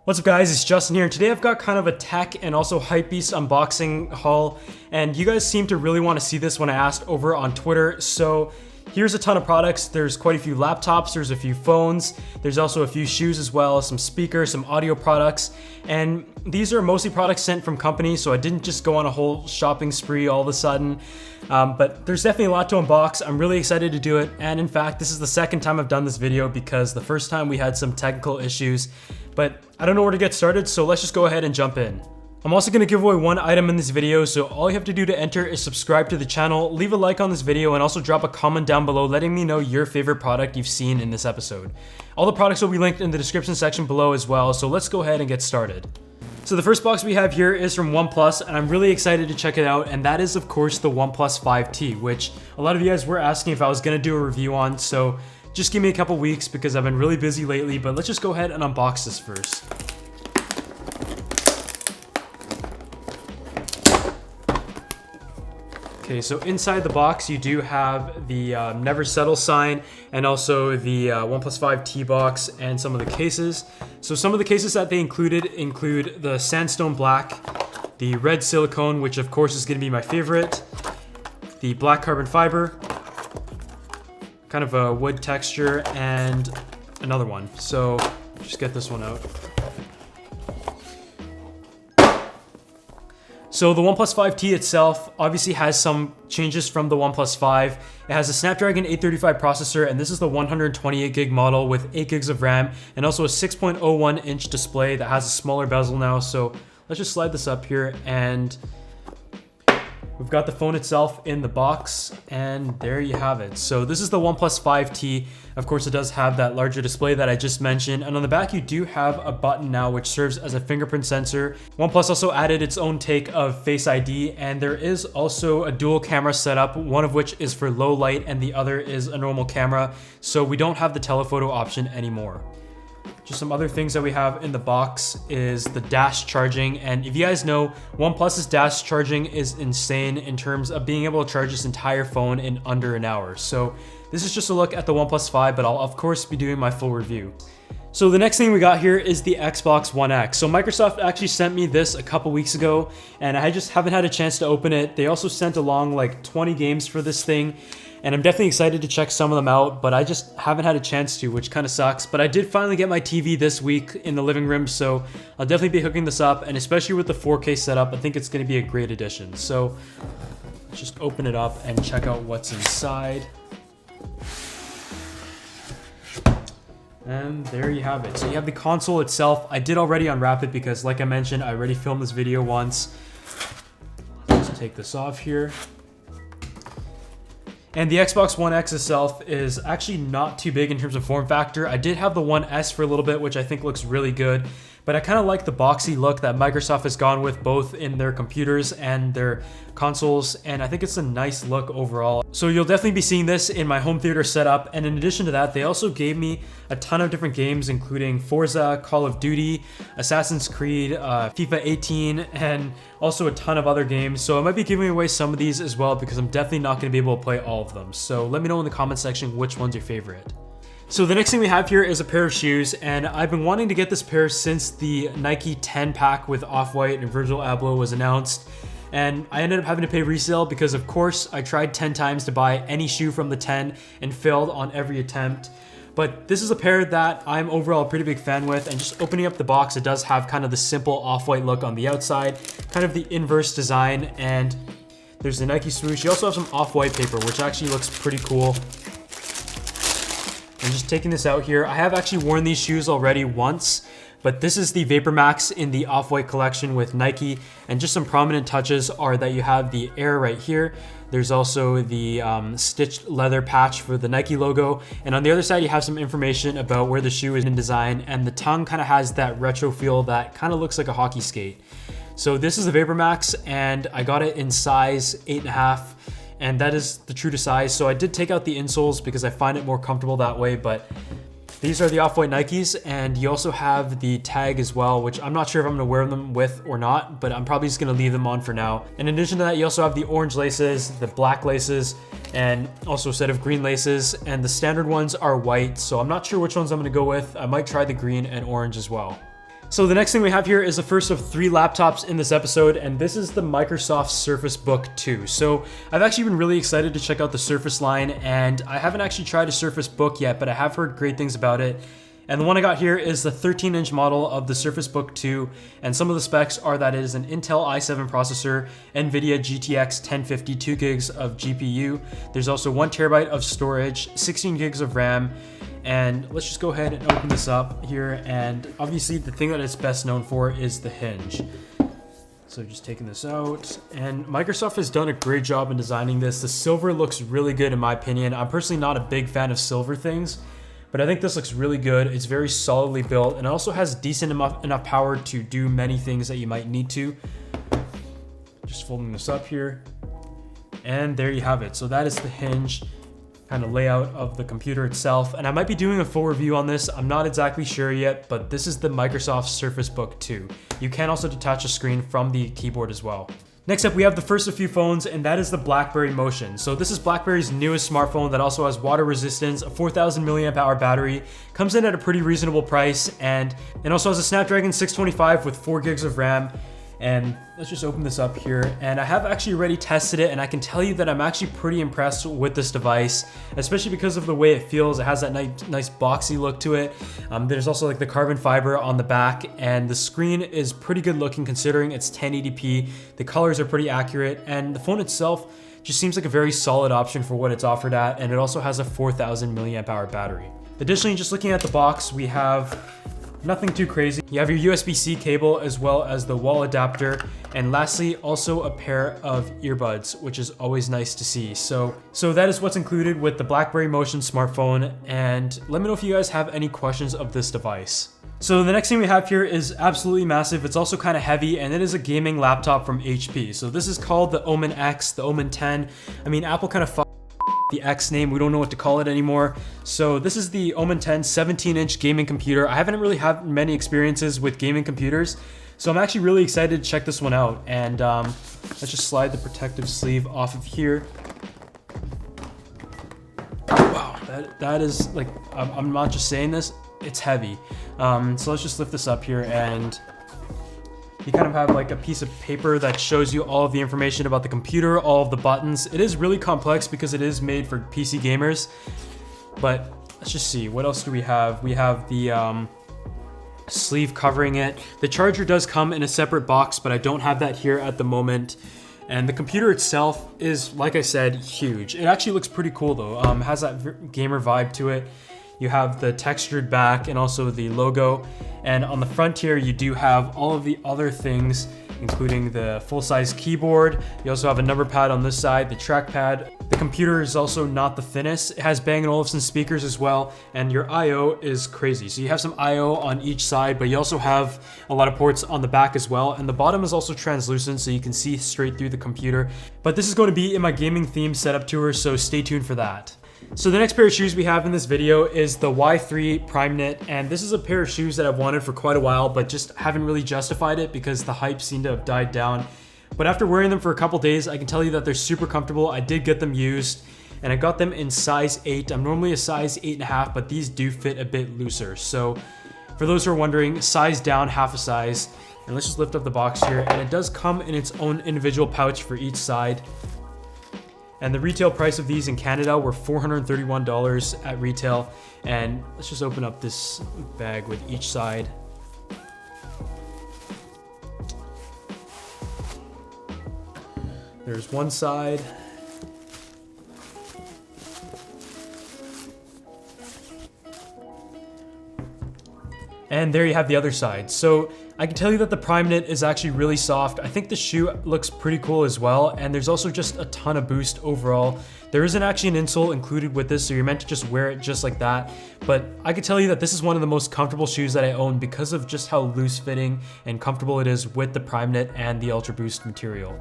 What's up guys, it's Justin here, and today I've got kind of a tech and also Hypebeast unboxing haul, and you guys seem to really want to see this when I asked over on Twitter. So here's a ton of products. There's quite a few laptops, there's a few phones, there's also a few shoes as well, some speakers, some audio products, and these are mostly products sent from companies, so I didn't just go on a whole shopping spree all of a sudden. But there's definitely a lot to unbox. I'm really excited to do it, and in fact, this is the second time I've done this video because the first time we had some technical issues, but I don't know where to get started, so let's just go ahead and jump in. I'm also going to give away one item in this video, so all you have to do to enter is subscribe to the channel, leave a like on this video, and also drop a comment down below letting me know your favorite product you've seen in this episode. All the products will be linked in the description section below as well, so let's go ahead and get started. So the first box we have here is from OnePlus, and I'm really excited to check it out, and that is of course the OnePlus 5T, which a lot of you guys were asking if I was going to do a review on, so just give me a couple weeks because I've been really busy lately, but let's just go ahead and unbox this first. Okay, so inside the box you do have the Never Settle sign and also the OnePlus 5T box and some of the cases. So some of the cases that they include the Sandstone Black, the Red Silicone, which of course is going to be my favorite, the Black Carbon Fiber, kind of a wood texture, and another one. So just get this one out. So the OnePlus 5T itself obviously has some changes from the OnePlus 5. It has a Snapdragon 835 processor, and this is the 128 gig model with 8 gigs of RAM and also a 6.01 inch display that has a smaller bezel now. So let's just slide this up here, and we've got the phone itself in the box, and there you have it. So this is the OnePlus 5T. Of course, it does have that larger display that I just mentioned. And on the back, you do have a button now, which serves as a fingerprint sensor. OnePlus also added its own take of Face ID, and there is also a dual camera setup, one of which is for low light and the other is a normal camera. So we don't have the telephoto option anymore. Just some other things that we have in the box is the dash charging, and if you guys know, OnePlus's dash charging is insane in terms of being able to charge this entire phone in under an hour. So this is just a look at the OnePlus 5, but I'll of course be doing my full review. So the next thing we got here is the Xbox One X. So Microsoft actually sent me this a couple weeks ago, and I just haven't had a chance to open it. They also sent along like 20 games for this thing, and I'm definitely excited to check some of them out, but I just haven't had a chance to, which kind of sucks. But I did finally get my TV this week in the living room, so I'll definitely be hooking this up, and especially with the 4K setup, I think it's going to be a great addition. So let's just open it up and check out what's inside. And there you have it. So you have the console itself. I did already unwrap it because, like I mentioned, I already filmed this video once. Let's just take this off here. And the Xbox One X itself is actually not too big in terms of form factor. I did have the One S for a little bit, which I think looks really good, but I kind of like the boxy look that Microsoft has gone with both in their computers and their consoles, and I think it's a nice look overall. So you'll definitely be seeing this in my home theater setup, and in addition to that, they also gave me a ton of different games, including Forza, Call of Duty, Assassin's Creed, FIFA 18, and also a ton of other games. So I might be giving away some of these as well because I'm definitely not going to be able to play all of them. So let me know in the comment section which one's your favorite. So the next thing we have here is a pair of shoes, and I've been wanting to get this pair since the Nike 10 pack with Off-White and Virgil Abloh was announced. And I ended up having to pay resale because, of course, I tried 10 times to buy any shoe from the 10 and failed on every attempt. But this is a pair that I'm overall a pretty big fan with, and just opening up the box, it does have kind of the simple off-white look on the outside, kind of the inverse design, and there's the Nike swoosh. You also have some off-white paper, which actually looks pretty cool. And just taking this out here, I have actually worn these shoes already once, but this is the Vapor Max in the Off-White collection with Nike, and just some prominent touches are that you have the Air right here. There's also the stitched leather patch for the Nike logo, and on the other side you have some information about where the shoe is in design, and the tongue kind of has that retro feel that kind of looks like a hockey skate. So this is the Vapor Max, and I got it in size 8.5. and that is the true to size. So I did take out the insoles because I find it more comfortable that way, but these are the Off-White Nikes, and you also have the tag as well, which I'm not sure if I'm gonna wear them with or not, but I'm probably just gonna leave them on for now. And in addition to that, you also have the orange laces, the black laces, and also a set of green laces, and the standard ones are white, so I'm not sure which ones I'm gonna go with. I might try the green and orange as well. So the next thing we have here is the first of 3 laptops in this episode, and this is the Microsoft Surface Book 2. So I've actually been really excited to check out the Surface line, and I haven't actually tried a Surface Book yet, but I have heard great things about it. And the one I got here is the 13-inch model of the Surface Book 2, and some of the specs are that it is an Intel i7 processor, NVIDIA GTX 1050, 2 gigs of GPU. There's also 1 terabyte of storage, 16 gigs of RAM, and let's just go ahead and open this up here. And obviously the thing that it's best known for is the hinge. So just taking this out, and Microsoft has done a great job in designing this. The silver looks really good in my opinion. I'm personally not a big fan of silver things, but I think this looks really good. It's very solidly built, and it also has decent enough power to do many things that you might need to. Just folding this up here, and there you have it. So that is the hinge kind of layout of the computer itself, and I might be doing a full review on this. I'm not exactly sure yet, but this is the Microsoft Surface Book 2. You can also detach a screen from the keyboard as well. Next up, we have the first of few phones, and that is the BlackBerry Motion. So this is BlackBerry's newest smartphone that also has water resistance, a 4,000 milliamp hour battery, comes in at a pretty reasonable price, and it also has a Snapdragon 625 with 4 gigs of RAM. And let's just open this up here, and I have actually already tested it, and I can tell you that I'm actually pretty impressed with this device, especially because of the way it feels. It has that nice boxy look to it. There's also like the carbon fiber on the back, and the screen is pretty good looking considering it's 1080p. The colors are pretty accurate, and the phone itself just seems like a very solid option for what it's offered at, and it also has a 4,000 milliamp hour battery. Additionally, just looking at the box, we have nothing too crazy. You have your USB-C cable as well as the wall adapter, and lastly also a pair of earbuds, which is always nice to see. So that is what's included with the BlackBerry Motion smartphone, and let me know if you guys have any questions of this device. So the next thing we have here is absolutely massive. It's also kind of heavy, and it is a gaming laptop from HP. So this is called the Omen X, the Omen 10. I mean, Apple kind of the X name, we don't know what to call it anymore. So this is the Omen 10 17-inch gaming computer. I haven't really had many experiences with gaming computers, so I'm actually really excited to check this one out. And let's just slide the protective sleeve off of here. Wow, that is like, I'm not just saying this, it's heavy. So let's just lift this up here, and you kind of have like a piece of paper that shows you all of the information about the computer, all of the buttons. It is really complex because it is made for PC gamers, but let's just see, what else do we have? We have the sleeve covering it. The charger does come in a separate box, but I don't have that here at the moment. And the computer itself is, like I said, huge. It actually looks pretty cool though. Has that gamer vibe to it. You have the textured back and also the logo. And on the front here, you do have all of the other things, including the full-size keyboard. You also have a number pad on this side, the trackpad. The computer is also not the thinnest. It has Bang & Olufsen speakers as well, and your I/O is crazy. So you have some I/O on each side, but you also have a lot of ports on the back as well. And the bottom is also translucent, so you can see straight through the computer. But this is going to be in my gaming theme setup tour, so stay tuned for that. So the next pair of shoes we have in this video is the Y3 Primeknit, and this is a pair of shoes that I've wanted for quite a while, but just haven't really justified it because the hype seemed to have died down. But after wearing them for a couple days, I can tell you that they're super comfortable. I did get them used, and I got them in size 8. I'm normally a size 8.5, but these do fit a bit looser. So for those who are wondering, size down half a size. And let's just lift up the box here, and it does come in its own individual pouch for each side. And the retail price of these in Canada were $431 at retail. And let's just open up this bag with each side. There's one side. And there you have the other side. So I can tell you that the Primeknit is actually really soft. I think the shoe looks pretty cool as well, and there's also just a ton of boost overall. There isn't actually an insole included with this, so you're meant to just wear it just like that. But I can tell you that this is one of the most comfortable shoes that I own because of just how loose fitting and comfortable it is with the Primeknit and the Ultra Boost material.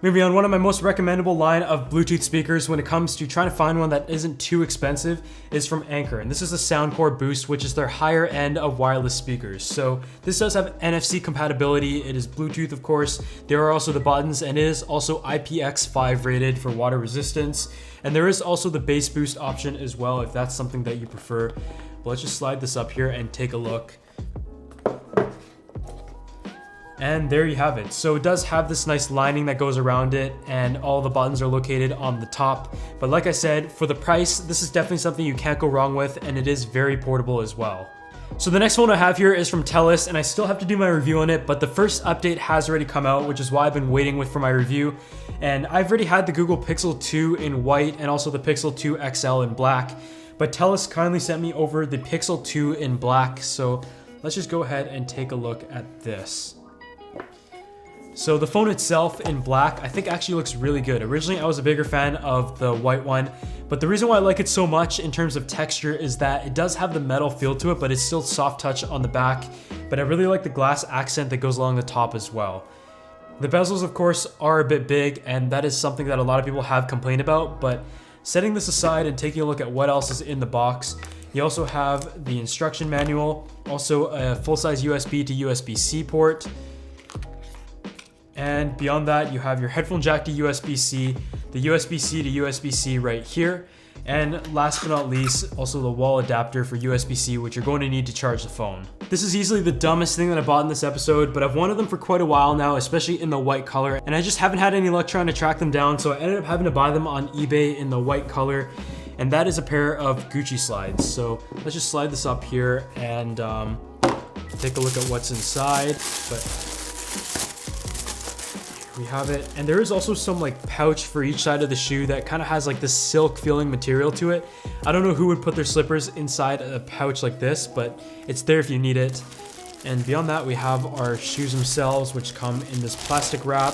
Moving on, one of my most recommendable line of Bluetooth speakers when it comes to trying to find one that isn't too expensive is from Anker. And this is the Soundcore Boost, which is their higher end of wireless speakers. So this does have NFC compatibility. It is Bluetooth, of course. There are also the buttons, and it is also IPX5 rated for water resistance. And there is also the bass boost option as well, if that's something that you prefer. But let's just slide this up here and take a look. And there you have it. So it does have this nice lining that goes around it, and all the buttons are located on the top. But like I said, for the price, this is definitely something you can't go wrong with, and it is very portable as well. So the next phone I have here is from TELUS, and I still have to do my review on it, but the first update has already come out, which is why I've been waiting for my review. And I've already had the Google Pixel 2 in white and also the Pixel 2 XL in black, but TELUS kindly sent me over the Pixel 2 in black. So let's just go ahead and take a look at this. So the phone itself in black, I think actually looks really good. Originally, I was a bigger fan of the white one, but the reason why I like it so much in terms of texture is that it does have the metal feel to it, but it's still soft touch on the back. But I really like the glass accent that goes along the top as well. The bezels, of course, are a bit big, and that is something that a lot of people have complained about, but setting this aside and taking a look at what else is in the box, you also have the instruction manual, also a full-size USB to USB-C port. And beyond that, you have your headphone jack to USB-C, the USB-C to USB-C right here, and last but not least, also the wall adapter for USB-C, which you're going to need to charge the phone. This is easily the dumbest thing that I bought in this episode, but I've wanted them for quite a while now, especially in the white color, and I just haven't had any luck trying to track them down, so I ended up having to buy them on eBay in the white color, and that is a pair of Gucci slides. So let's just slide this up here and take a look at what's inside. But we have it, and there is also some like pouch for each side of the shoe that kind of has like this silk feeling material to it. I don't know who would put their slippers inside a pouch like this, but it's there if you need it. And beyond that, we have our shoes themselves, which come in this plastic wrap.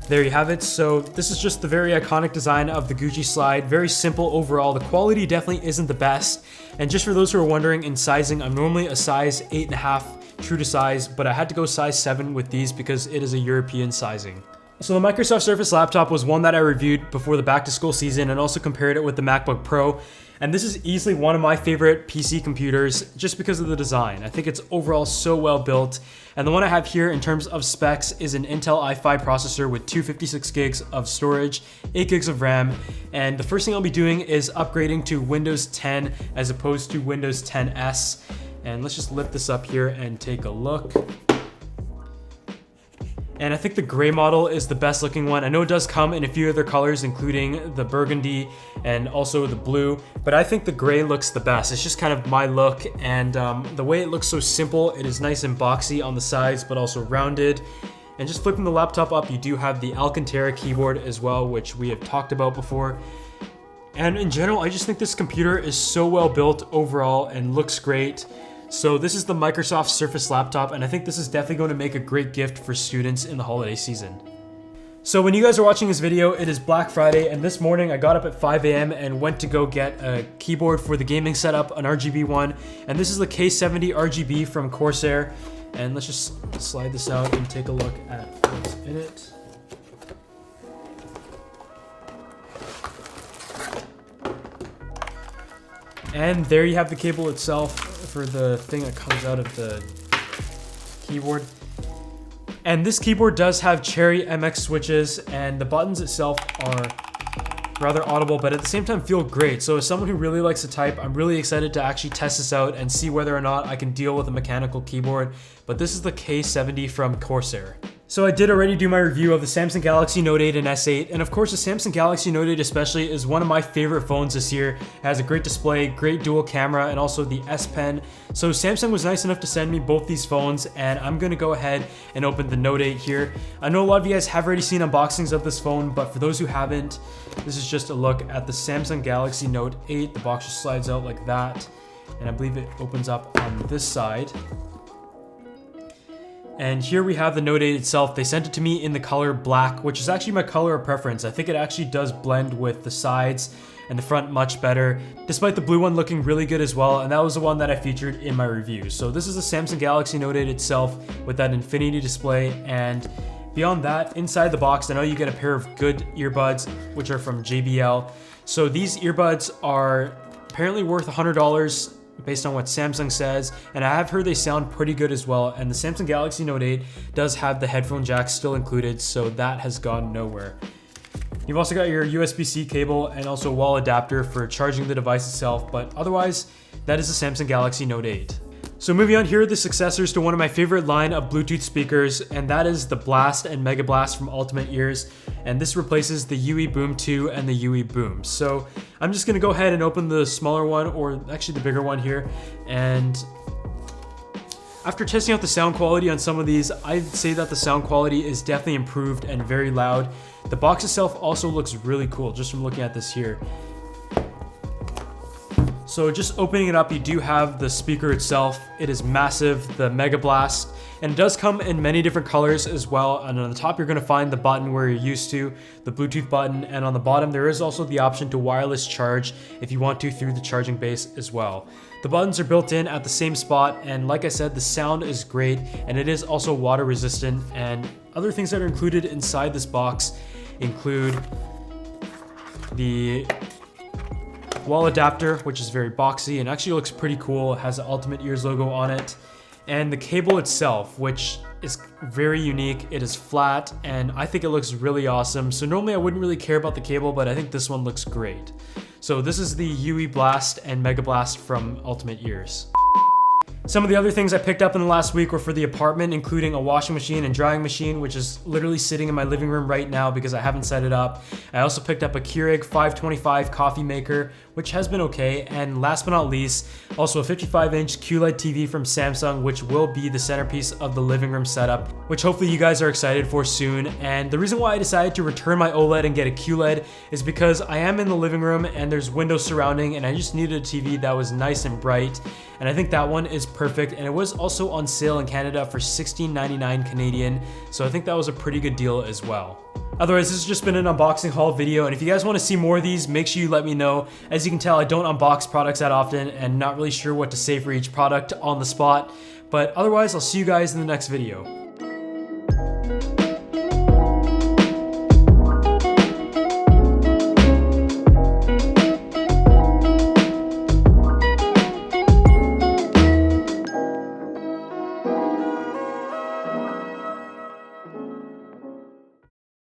There you have it. So this is just the very iconic design of the Gucci slide. Very simple overall. The quality definitely isn't the best. And just for those who are wondering, in sizing, I'm normally a size 8.5 true to size, but I had to go size 7 with these because it is a European sizing. So the Microsoft Surface laptop was one that I reviewed before the back to school season and also compared it with the MacBook Pro. And this is easily one of my favorite PC computers just because of the design. I think it's overall so well built. And the one I have here in terms of specs is an Intel i5 processor with 256 gigs of storage, 8 gigs of RAM. And the first thing I'll be doing is upgrading to Windows 10 as opposed to Windows 10S. And let's just lift this up here and take a look. And I think the gray model is the best looking one. I know it does come in a few other colors, including the burgundy and also the blue, but I think the gray looks the best. It's just kind of my look, and the way it looks so simple, it is nice and boxy on the sides, but also rounded. And just flipping the laptop up, you do have the Alcantara keyboard as well, which we have talked about before. And in general, I just think this computer is so well built overall and looks great. So this is the Microsoft Surface laptop, and I think this is definitely going to make a great gift for students in the holiday season. So when you guys are watching this video, it is Black Friday, and this morning I got up at 5 a.m. and went to go get a keyboard for the gaming setup, an RGB one, and this is the K70 RGB from Corsair. And let's just slide this out and take a look at what's in it. And there you have the cable itself for the thing that comes out of the keyboard. And this keyboard does have Cherry MX switches, and the buttons itself are rather audible, but at the same time feel great. So as someone who really likes to type, I'm really excited to actually test this out and see whether or not I can deal with a mechanical keyboard. But this is the K70 from Corsair. So I did already do my review of the Samsung Galaxy Note 8 and S8, and of course the Samsung Galaxy Note 8 especially is one of my favorite phones this year. It has a great display, great dual camera, and also the S Pen. So Samsung was nice enough to send me both these phones, and I'm gonna go ahead and open the Note 8 here. I know a lot of you guys have already seen unboxings of this phone, but for those who haven't, this is just a look at the Samsung Galaxy Note 8. The box just slides out like that, and I believe it opens up on this side. And here we have the Note 8 itself. They sent it to me in the color black, which is actually my color of preference. I think it actually does blend with the sides and the front much better, despite the blue one looking really good as well, and that was the one that I featured in my review. So this is the Samsung Galaxy Note 8 itself with that infinity display, and beyond that, inside the box, I know you get a pair of good earbuds, which are from JBL. So these earbuds are apparently worth $100, based on what Samsung says, and I have heard they sound pretty good as well, and the Samsung Galaxy Note 8 does have the headphone jack still included, so that has gone nowhere. You've also got your USB-C cable and also a wall adapter for charging the device itself, but otherwise, that is the Samsung Galaxy Note 8. So moving on, here are the successors to one of my favorite line of Bluetooth speakers, and that is the Blast and Mega Blast from Ultimate Ears, and this replaces the UE Boom 2 and the UE Boom. So I'm just gonna go ahead and open the smaller one, or actually the bigger one here, and after testing out the sound quality on some of these, I'd say that the sound quality is definitely improved and very loud. The box itself also looks really cool, just from looking at this here. So just opening it up, you do have the speaker itself. It is massive, the Mega Blast, and it does come in many different colors as well. And on the top, you're gonna find the button where you're used to, the Bluetooth button, and on the bottom, there is also the option to wireless charge if you want to through the charging base as well. The buttons are built in at the same spot, and like I said, the sound is great, and it is also water resistant. And other things that are included inside this box include the wall adapter, which is very boxy and actually looks pretty cool. It has the Ultimate Ears logo on it. And the cable itself, which is very unique. It is flat and I think it looks really awesome. So normally I wouldn't really care about the cable, but I think this one looks great. So this is the UE Blast and Mega Blast from Ultimate Ears. Some of the other things I picked up in the last week were for the apartment, including a washing machine and drying machine, which is literally sitting in my living room right now because I haven't set it up. I also picked up a Keurig 525 coffee maker, which has been okay. And last but not least, also a 55-inch QLED TV from Samsung, which will be the centerpiece of the living room setup, which hopefully you guys are excited for soon. And the reason why I decided to return my OLED and get a QLED is because I am in the living room and there's windows surrounding, and I just needed a TV that was nice and bright. And I think that one is perfect, and it was also on sale in Canada for $16.99 Canadian, so I think that was a pretty good deal as well. Otherwise, this has just been an unboxing haul video, and if you guys want to see more of these, make sure you let me know. As you can tell, I don't unbox products that often and not really sure what to say for each product on the spot, but otherwise, I'll see you guys in the next video.